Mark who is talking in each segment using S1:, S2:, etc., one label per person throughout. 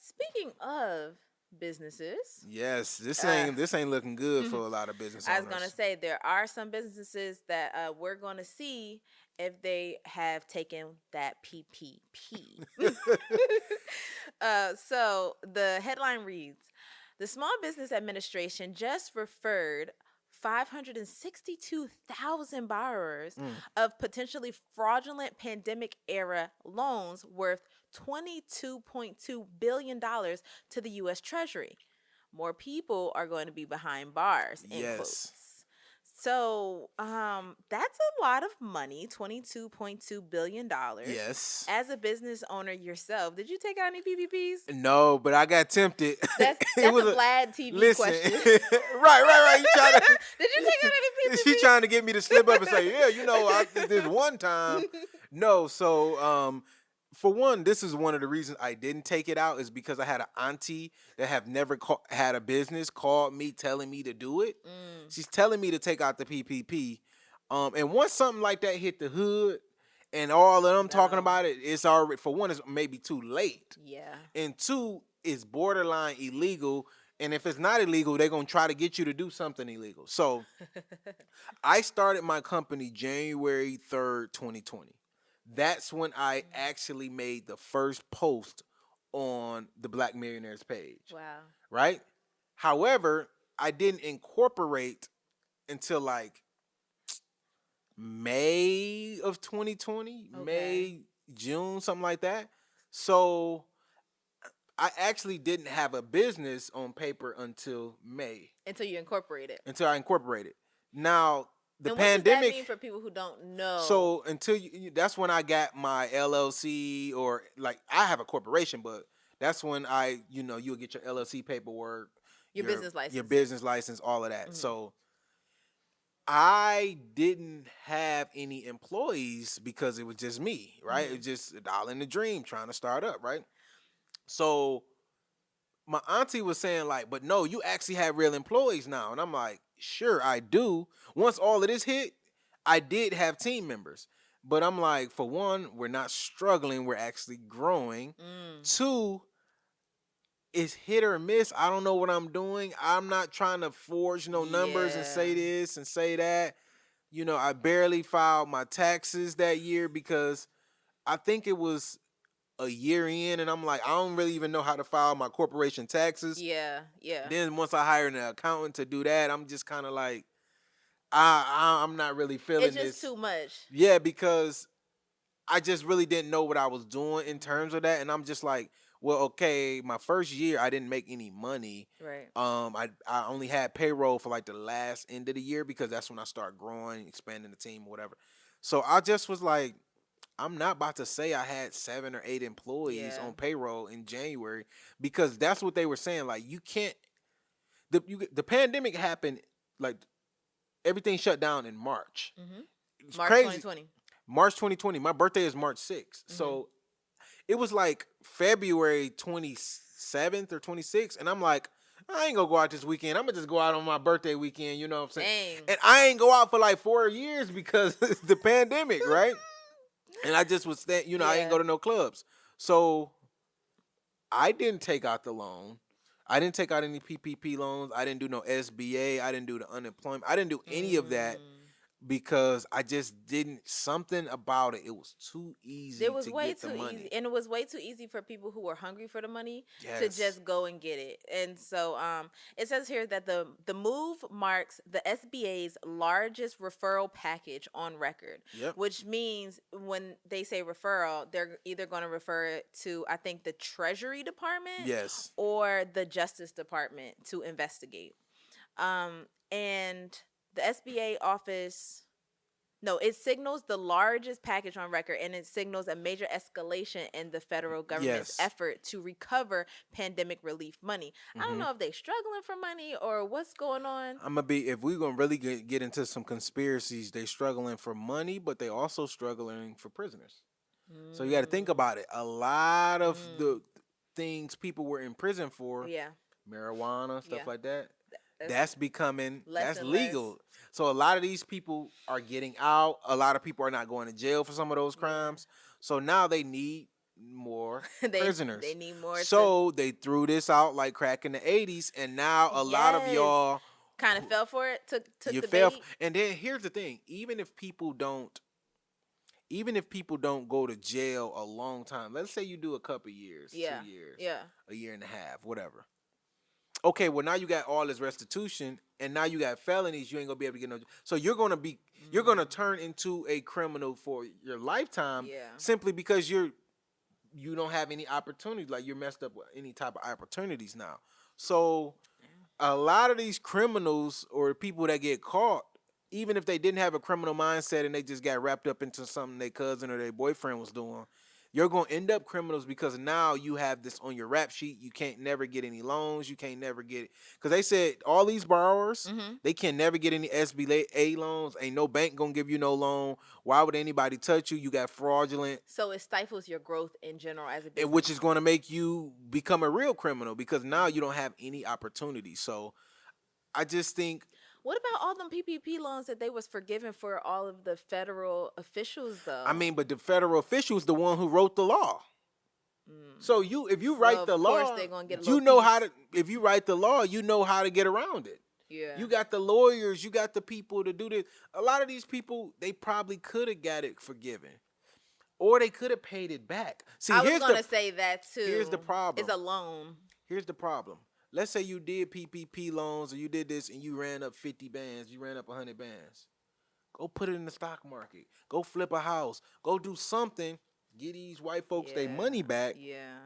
S1: Speaking of businesses,
S2: Yes,
S1: uh,
S2: this ain't looking good for a lot of business
S1: I was gonna
S2: owners.
S1: say there are some businesses that we're gonna see if they have taken that PPP. So the headline reads: the Small Business Administration just referred 562,000 borrowers
S2: Mm.
S1: of potentially fraudulent pandemic era loans worth $22.2 billion to the U.S. Treasury. More people are going to be behind bars, end
S2: Yes.
S1: quotes. So, that's a lot of money, $22.2 billion.
S2: Yes.
S1: As a business owner yourself, did you take out any PPPs?
S2: No, but I got tempted.
S1: That's
S2: It
S1: that's
S2: was
S1: a
S2: a
S1: Vlad TV
S2: listen.
S1: question.
S2: Right. You trying to?
S1: Did you take out any
S2: She
S1: PPPs?
S2: trying to get me to slip up and say, yeah, I did this one time. No, so for one, this is one of the reasons I didn't take it out is because I had an auntie that have never had a business called me telling me to do it.
S1: Mm,
S2: She's telling me to take out the PPP. And once something like that hit the hood, and all of them talking
S1: no.
S2: about it, it's already, for one, it's maybe too late,
S1: Yeah.
S2: and two, it's borderline illegal. And if it's not illegal, they're gonna try to get you to do something illegal. So I started my company January 3rd, 2020. That's when I actually made the first post on the Black Millionaires page,
S1: Wow.
S2: right? However, I didn't incorporate until like May of 2020,
S1: Okay.
S2: May, June, something like that. So I actually didn't have a business on paper until May,
S1: Until you incorporate it.
S2: until I incorporated. Now, the
S1: And what does that mean
S2: pandemic,
S1: for people who don't know?
S2: so until that's when I got my LLC, or like I have a corporation, but that's when you'll get your LLC paperwork,
S1: Your business
S2: your
S1: license.
S2: business license, all of that.
S1: Hmm.
S2: So I didn't have any employees because it was just me, right? It
S1: Hmm.
S2: was just a dollar in the dream trying to start up, right? So my auntie was saying like, but no, you actually have real employees now. And I'm like, sure, I do. Once all of this hit, I did have team members. But I'm like, for one, we're not struggling, we're actually growing.
S1: Mm.
S2: Two, it's hit or miss. I don't know what I'm doing. I'm not trying to forge no numbers and
S1: Yeah.
S2: say this and say that. I barely filed my taxes that year because I think it was a year in, and I'm like, I don't really even know how to file my corporation taxes.
S1: Yeah. Yeah.
S2: Then once I hired an accountant to do that, I'm just kind of like, I'm not really feeling
S1: It's just
S2: this.
S1: too much.
S2: Yeah, because I just really didn't know what I was doing in terms of that, and I'm just like, well, okay, my first year I didn't make any money.
S1: Right.
S2: I only had payroll for like the last end of the year because that's when I started growing, expanding the team or whatever. So I just was like, I'm not about to say I had 7 or 8 employees
S1: Yeah.
S2: on payroll in January because that's what they were saying. Like you can't. The pandemic happened, like everything shut down in March.
S1: Hmm.
S2: It's
S1: March
S2: crazy.
S1: 2020.
S2: March 2020. My birthday is March 6th.
S1: Hmm.
S2: So it was like February 27th or 26th, and I'm like, I ain't gonna go out this weekend. I'm gonna just go out on my birthday weekend. You know what I'm saying?
S1: Dang.
S2: And I ain't go out for like 4 years because the pandemic, right? And I just was staying. I ain't
S1: Yeah.
S2: go to no clubs. So I didn't take out the loan. I didn't take out any PPP loans. I didn't do no SBA. I didn't do the unemployment. I didn't do any of that
S1: Mm.
S2: because I just didn't. Something about it. It was too
S1: It
S2: easy
S1: was
S2: to
S1: way
S2: get the
S1: too easy,
S2: money.
S1: and it was way too easy for people who were hungry for the money to
S2: Yes.
S1: just go and get it. And so, it says here that the move marks the SBA's largest referral package on record,
S2: Yep.
S1: which means when they say referral, they're either going to refer it to, I think, the Treasury Department
S2: Yes.
S1: or the Justice Department to investigate. And the SBA office. No, it signals the largest package on record, and it signals a major escalation in the federal government's
S2: Yes.
S1: effort to recover pandemic relief money. I don't
S2: hmm
S1: know if they're struggling for money or what's going on.
S2: I'm gonna be if we're gonna really get into some conspiracies. They struggling for money, but they also struggling for prisoners. So you got to think
S1: Mm,
S2: about it. A lot of
S1: mm,
S2: the things people were in prison for,
S1: yeah,
S2: marijuana,
S1: yeah.
S2: stuff like that,
S1: That's less
S2: that's
S1: and less.
S2: legal. So a lot of these people are getting out. A lot of people are not going to jail for some of those
S1: Yeah.
S2: crimes. So now they need more
S1: they
S2: prisoners.
S1: need more to.
S2: So they threw this out like crack in the 80s, and now a lot of
S1: Yes,
S2: y'all
S1: kind of fell for it. Took
S2: you
S1: the
S2: fell.
S1: bait.
S2: And then here's the thing: even if people don't go to jail a long time, let's say you do a couple years,
S1: Yeah,
S2: 2 years,
S1: yeah,
S2: a year and a half, whatever. Okay, well now you got all this restitution, and now you got felonies. You ain't gonna be able to get no. So you're gonna turn into a criminal for your lifetime
S1: yeah.
S2: simply because you don't have any opportunity. Like you're messed up with any type of opportunities now. So a lot of these criminals or people that get caught, even if they didn't have a criminal mindset and they just got wrapped up into something their cousin or their boyfriend was doing, you're going to end up criminals because now you have this on your rap sheet. You can't never get any loans. You can't never get it. Because they said all these borrowers, they can never get any SBA loans. Ain't no bank going to give you no loan. Why would anybody touch you? You got fraudulent.
S1: So it stifles your growth in general as a
S2: And
S1: business.
S2: which is going to make you become a real criminal because now you don't have any opportunity. So I just think.
S1: What about all them PPP loans that they was forgiven for all of the federal officials though?
S2: I mean, but the federal official is the one who wrote the law. So if you
S1: So
S2: write the
S1: of course
S2: law,
S1: they're gonna get a
S2: you
S1: little
S2: know
S1: piece.
S2: how to. If you write the law, you know how to get around it.
S1: Yeah.
S2: You got the lawyers, you got the people to do this. A lot of these people, they probably could have got it forgiven, or they could have paid it back. See,
S1: I was gonna say that too.
S2: Here's the problem.
S1: It's a loan.
S2: Here's the problem. Let's say you did PPP loans or you did this and you ran up 50 bands, you ran up 100 bands. Go put it in the stock market. Go flip a house. Go do something. Get these white folks their money back.
S1: Yeah.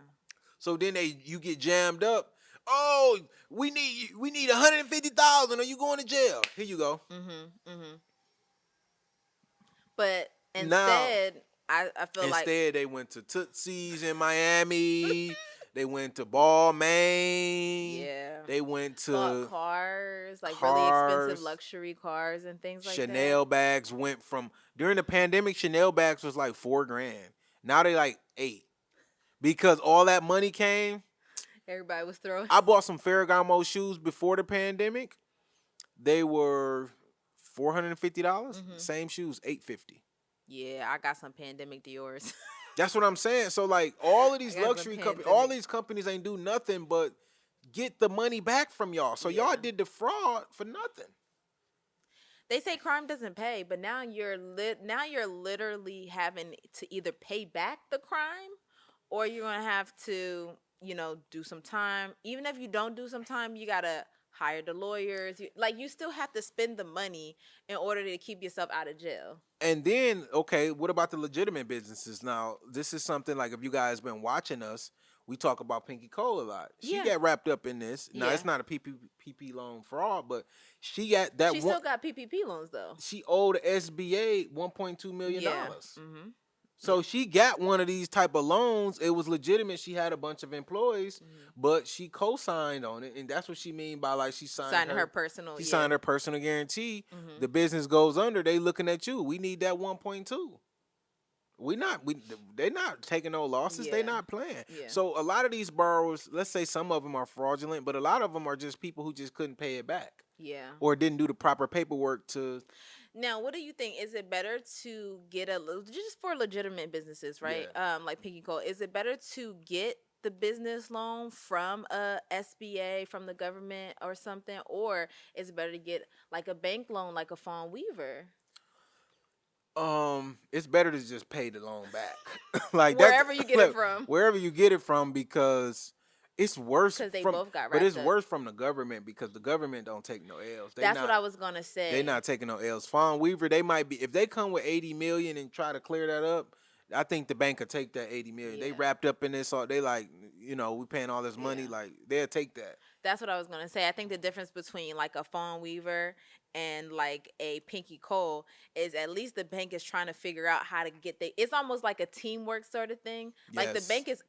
S2: So then you get jammed up. Oh, we need 150,000 or you going to jail. Here you go.
S1: But
S2: Now,
S1: instead, I feel like
S2: instead they went to Tootsie's in Miami. They went to Balmain.
S1: yeah,
S2: They went
S1: bought
S2: to
S1: cars, like really expensive luxury cars and things like that.
S2: Chanel bags went from during the pandemic. Chanel bags was like $4,000. Now they like 8 because all that money came.
S1: Everybody was throwing.
S2: I bought some Ferragamo shoes before the pandemic. They were $450. Same shoes, $850.
S1: Yeah, I got some pandemic Dior's.
S2: That's what I'm saying. So like all of these
S1: I got
S2: luxury
S1: some
S2: companies,
S1: pandemic.
S2: all these companies ain't do nothing but get the money back from y'all. So y'all did the fraud for nothing.
S1: They say crime doesn't pay, but now you're literally having to either pay back the crime, or you're gonna have to, do some time. Even if you don't do some time, you gotta hire the lawyers. You still have to spend the money in order to keep yourself out of jail.
S2: And then, okay, what about the legitimate businesses? Now, this is something like if you guys been watching us, we talk about Pinky Cole a lot. She
S1: Yeah.
S2: got wrapped up in this. Now,
S1: Yeah.
S2: it's not a PPP loan fraud, but she got that
S1: She
S2: one.
S1: still got PPP loans though.
S2: She owed the SBA $1.2 million.
S1: Yeah.
S2: So she got one of these type of loans. It was legitimate. She had a bunch of employees, but she co-signed on it, and that's what she mean by like she signed
S1: her personal.
S2: She signed her personal guarantee. The business goes under. They looking at you. We need that 1.2. They're not taking no losses. They
S1: Yeah.
S2: not playing.
S1: Yeah.
S2: So a lot of these borrowers, let's say some of them are fraudulent, but a lot of them are just people who just couldn't pay it back
S1: Yeah.
S2: or didn't do the proper paperwork to.
S1: Now, what do you think? Is it better to get just for legitimate businesses, right? Like Pinky Cole, is it better to get the business loan from a SBA, from the government or something, or is it better to get like a bank loan, like a Fawn Weaver?
S2: It's better to just pay the loan back, like
S1: Wherever you get it from.
S2: Wherever you get it from, because it's worse.
S1: Because they
S2: from,
S1: both got
S2: but
S1: wrapped
S2: it's
S1: up.
S2: worse from the government because the government don't take no L's.
S1: That's what I was gonna say.
S2: They're not taking no L's. Fawn Weaver, they might be if they come with 80 million and try to clear that up. I think the bank could take that 80 million. They
S1: Yeah.
S2: wrapped up in this. They like, we paying all this money.
S1: Yeah.
S2: Like they'll take that.
S1: That's what I was gonna say. I think the difference between like a Fawn Weaver and like a Pinky Cole is at least the bank is trying to figure out how to get it's almost like a teamwork sort of thing. Like the
S2: Yes.
S1: bank is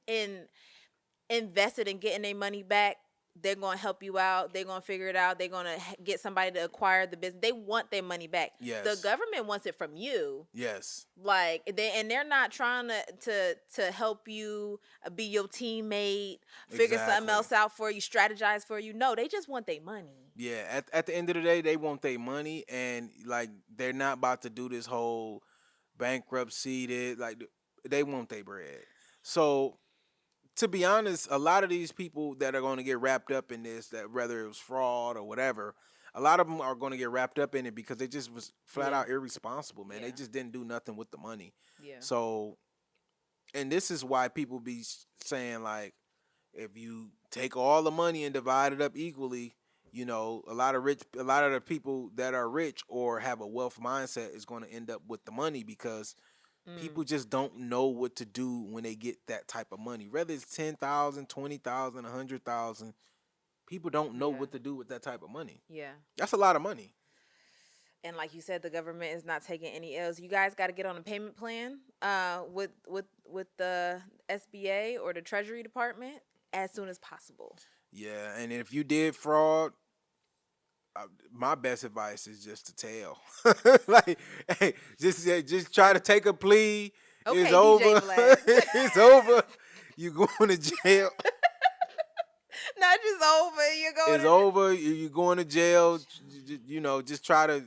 S1: invested in getting their money back. They're gonna help you out. They're gonna figure it out. They're gonna get somebody to acquire the business. They want their money back.
S2: Yes.
S1: The government wants it from you.
S2: Yes.
S1: Like they're not trying to help you be your teammate, figure something
S2: Exactly.
S1: else out for you, strategize for you. No, they just want their money.
S2: Yeah, at the end of the day, they want their money, and like they're not about to do this whole bankruptcy. They want their bread. So to be honest, a lot of these people that are going to get wrapped up in this, that whether it was fraud or whatever, a lot of them are going to get wrapped up in it because they just was flat
S1: Yeah.
S2: out irresponsible, man. They
S1: Yeah.
S2: just didn't do nothing with the money.
S1: Yeah.
S2: So, and this is why people be saying like, if you take all the money and divide it up equally, you know, a lot of the people that are rich or have a wealth mindset is going to end up with the money because
S1: Mm.
S2: people just don't know what to do when they get that type of money. Whether it's 10,000, 20,000, 100,000, people don't know
S1: Yeah.
S2: what to do with that type of money.
S1: Yeah.
S2: That's a lot of money.
S1: And like you said, the government is not taking any L's. You guys got to get on a payment plan with the SBA or the Treasury Department as soon as possible.
S2: Yeah, and if you did fraud, my best advice is just to tell. Like, hey, just try to take a plea.
S1: Okay,
S2: It's
S1: DJ
S2: over.
S1: Vlad.
S2: It's over. You going to jail.
S1: Not just over. You're going.
S2: It's over. You going to jail. You know, just try to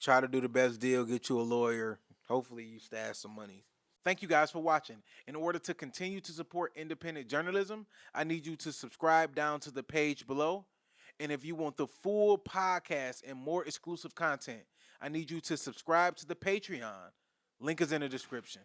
S2: try to do the best deal. Get you a lawyer. Hopefully, you stash some money. Thank you guys for watching. In order to continue to support independent journalism, I need you to subscribe down to the page below. And if you want the full podcast and more exclusive content, I need you to subscribe to the Patreon. Link is in the description.